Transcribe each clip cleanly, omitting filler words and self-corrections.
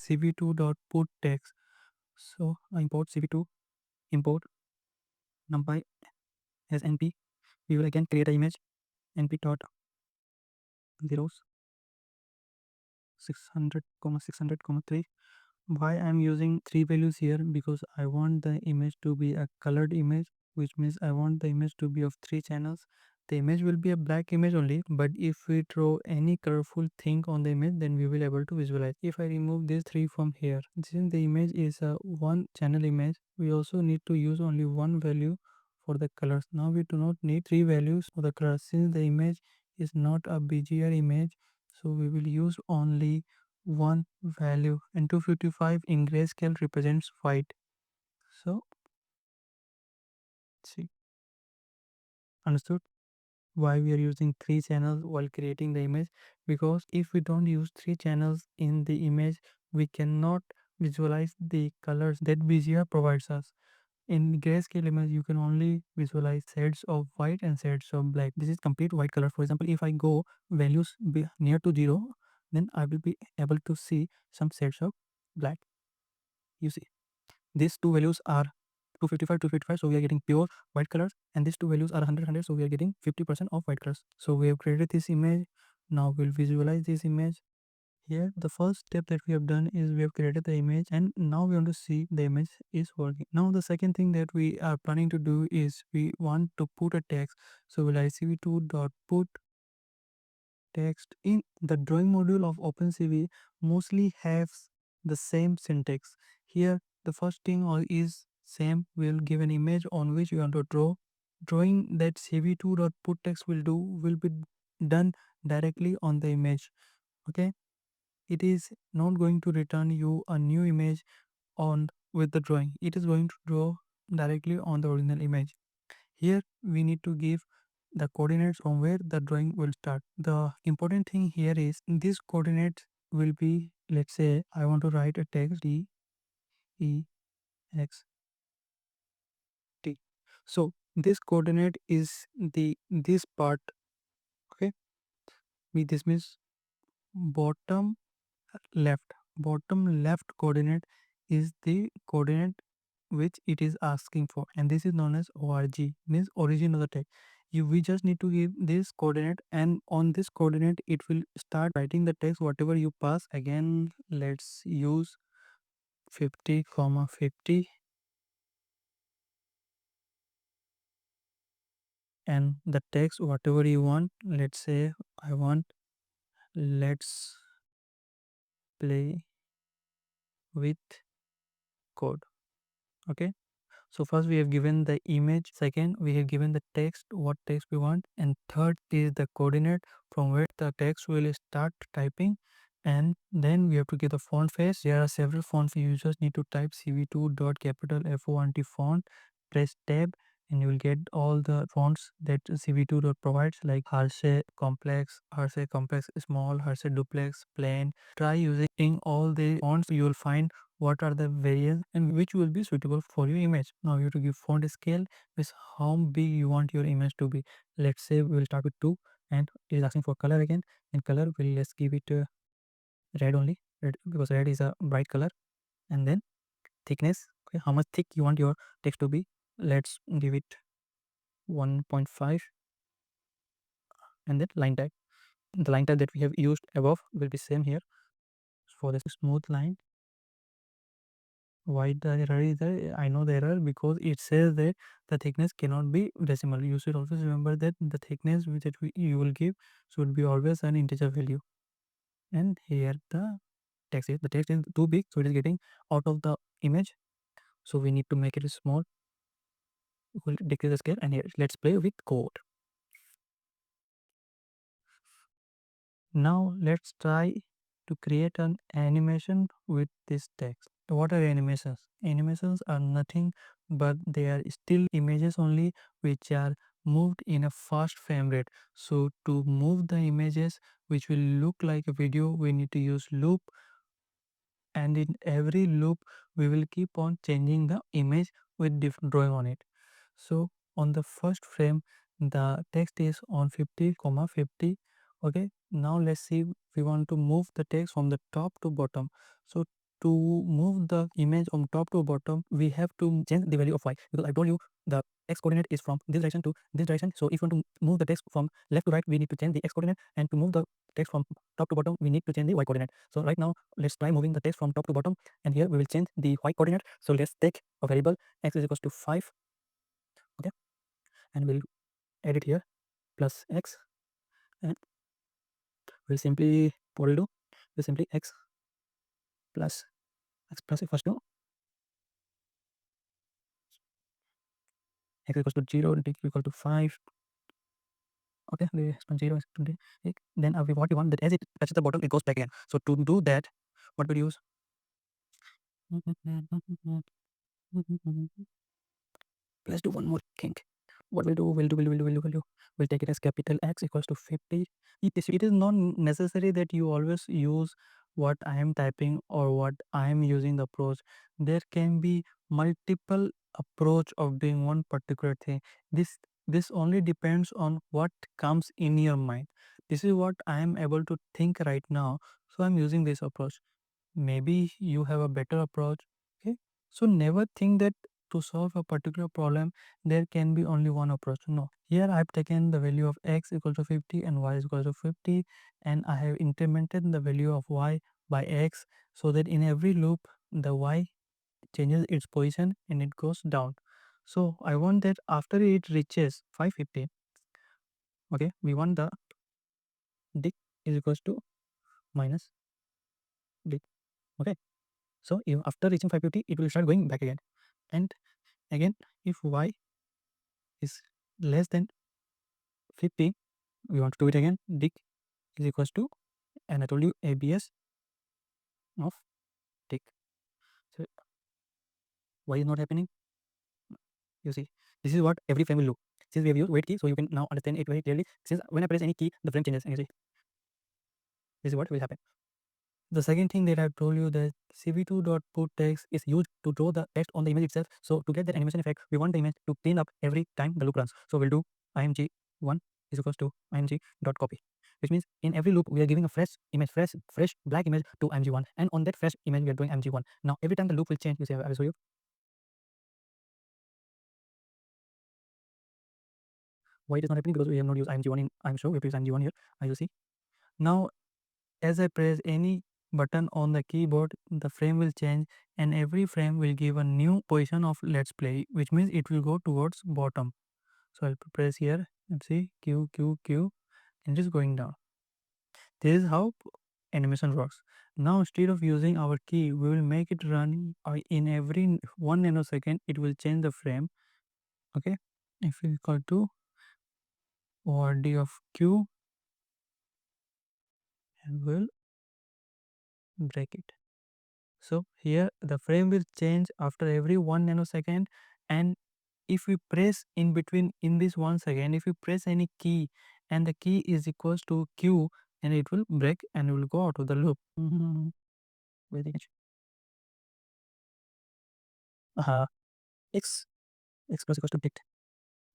cv2.putText. So I import cv2, import numpy as np. We will again create an image np dot zeros 600 600 3. Why I'm using three values here? Because I want the image to be a colored image, which means I want the image to be of three channels. The image will be a black image only, but if we throw any colorful thing on the image, then we will able to visualize. If I remove these three from here, since the image is a one channel image, we also need to use only one value for the colors. Now we do not need three values for the colors since the image is not a BGR image, so we will use only one value, and 255 in grayscale represents white. So see, understood why we are using three channels while creating the image? Because if we don't use three channels in the image, we cannot visualize the colors that BGR provides us. In grayscale image, you can only visualize shades of white and shades of black. This is complete white color. For example, if I go values be near to 0, then I will be able to see some shades of black. You see, these two values are 255, 255, so we are getting pure white colors, and these two values are 100, 100, so we are getting 50% of white colors. So we have created this image. Now we'll visualize this image. Here, the first step that we have done is we have created the image, and now we want to see the image is working. Now the second thing that we are planning to do is we want to put a text. So we'll cv2.put text. In the drawing module of OpenCV mostly has the same syntax. Here the first thing is same. We'll give an image on which we want to draw. Drawing that cv2.putText will do will be done directly on the image. Okay, it is not going to return you a new image on with the drawing. It is going to draw directly on the original image. Here we need to give the coordinates from where the drawing will start. The important thing here is this coordinate will be, let's say I want to write a text D E X T. So this coordinate is this part. Okay, this means bottom left coordinate is the coordinate which it is asking for, and this is known as org, means origin of the text. We just need to give this coordinate, and on this coordinate it will start writing the text whatever you pass. Again, let's use 50 comma 50, and the text whatever you want. Let's say I want let's play with code. Okay, so first we have given the image, second we have given the text, what text we want, and third is the coordinate from where the text will start typing, and then we have to give the font face. There are several fonts. You just need to type cv2.capital font, press tab, and you will get all the fonts that cv2 provides, like Hershey complex small, Hershey duplex, plain. Try using all the fonts. You will find what are the variants and which will be suitable for your image. Now you have to give font scale, with how big you want your image to be. Let's say we will start with 2, and it is asking for color again. In color, let's give it red only, red, because red is a bright color. And then thickness, okay, how much thick you want your text to be. Let's give it 1.5. And then line type, the line type that we have used above will be same here. For the smooth line, why the error is there? I know the error because it says that the thickness cannot be decimal. You should always remember that the thickness that you will give should be always an integer value. And here the text is too big, so it is getting out of the image. So we need to make it small. We'll decrease the scale, and here let's play with code. Now let's try to create an animation with this text. What are animations? Animations are nothing but they are still images only, which are moved in a fast frame rate. So to move the images which will look like a video, we need to use loop, and in every loop we will keep on changing the image with different drawing on it. So on the first frame the text is on 50 comma 50. Okay, now let's see, we want to move the text from the top to bottom. So to move the image from top to bottom, we have to change the value of y, because I told you the x coordinate is from this direction to this direction. So if you want to move the text from left to right, we need to change the x coordinate, and to move the text from top to bottom, we need to change the y coordinate. So right now, let's try moving the text from top to bottom, and here we will change the y coordinate. So let's take a variable x is equals to 5, okay, and we'll add it here plus x, and we'll simply what we'll do, we'll simply x plus equals to x equals to 0 and x equal to 5. Okay, the exponent 0 is 20. Then what we want that as it touches the bottom, it goes back again. So to do that, what we'll use? Let's do one more thing. What we'll take it as capital X equals to 50. It is not necessary that you always use what I am typing or what I am using the approach. There can be multiple approach of doing one particular thing. This only depends on what comes in your mind. This is what I am able to think right now, so I'm using this approach. Maybe you have a better approach. Okay, so never think that to solve a particular problem there can be only one approach. No, here I've taken the value of x equal to 50 and y is equal to 50, and I have incremented the value of y by x, so that in every loop the y changes its position and it goes down. So I want that after it reaches 550, okay, we want the dick is equals to minus dick. Okay, so if after reaching 550 it will start going back again, and again if y is less than 50, we want to do it again. Dick is equals to, and I told you abs of dick. So why is not happening? You see, this is what every frame will look. Since we have used wait key, so you can now understand it very clearly. Since when I press any key, the frame changes, and you see, this is what will happen. The second thing that I've told you, that cv2.putText is used to draw the text on the image itself. So to get that animation effect, we want the image to clean up every time the loop runs. So we'll do img1 is equals to img.copy, which means in every loop we are giving a fresh image, fresh black image to img1, and on that fresh image we are doing img1. Now every time the loop will change, you see, I will show you. Why it is not happening? Because we have not used img1 in I'm sure we have used img1 here. I will see. Now as I press any button on the keyboard, the frame will change, and every frame will give a new position of let's play, which means it will go towards bottom. So I'll press here and see Q, Q, Q, and it is going down. This is how animation works. Now instead of using our key, we will make it run in every 1 nanosecond. It will change the frame. Okay, if we equal to ORD of Q, and we'll break it. So here the frame will change after every 1 nanosecond, and if we press in between in this 1 second, if we press any key and the key is equals to Q, and it will break and it will go out of the loop. Very much. X plus equals to dict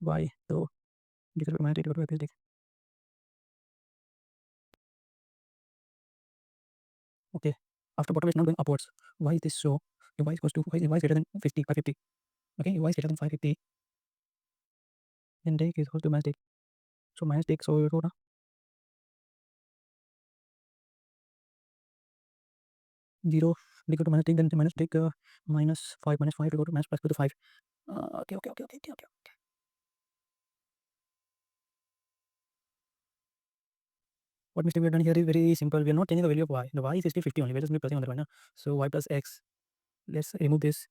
y, so dict minus dict equal to dict. Okay, after bottom is now going upwards. Why is this so? If y is equals to y is greater than 50, 550. Okay, y is greater than 550, then dict is equals to minus dict. So minus dict, so it will go 0 equal to minus dict, then minus dict minus 5 equal to minus plus equal to 5. Okay. What mistake we have done here is very simple. We are not changing the value of y. The y is still 50 only. We are just pressing on that one. So y plus x. Let's remove this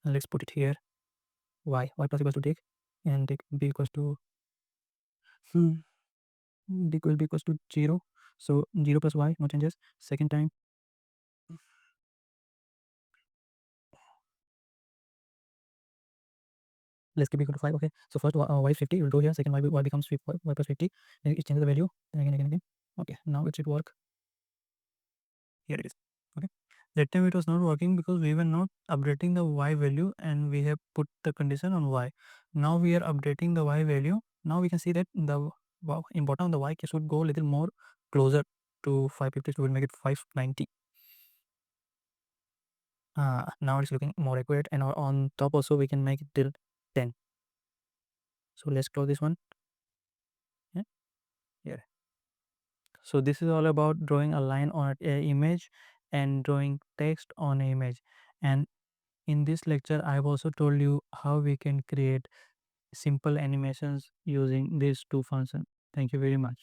and let's put it here. Y plus equals to dict, and dict b equals to dict will be equals to 0. So 0 plus y, no changes. Second time, let's keep equal to 5. Okay. So first y is 50. We'll do here. Second y becomes y plus 50. Then it changes the value. Then again. Okay. Now it should work. Here it is. Okay, that time it was not working because we were not updating the y value, and we have put the condition on y. Now we are updating the y value. Now we can see that the in bottom the y should go a little more closer to 550, so we'll make it 590. Now it's looking more accurate, and on top also we can make it till 10. So let's close this one. Yeah, yeah. So this is all about drawing a line on an image and drawing text on an image. And in this lecture I have also told you how we can create simple animations using these two functions. Thank you very much.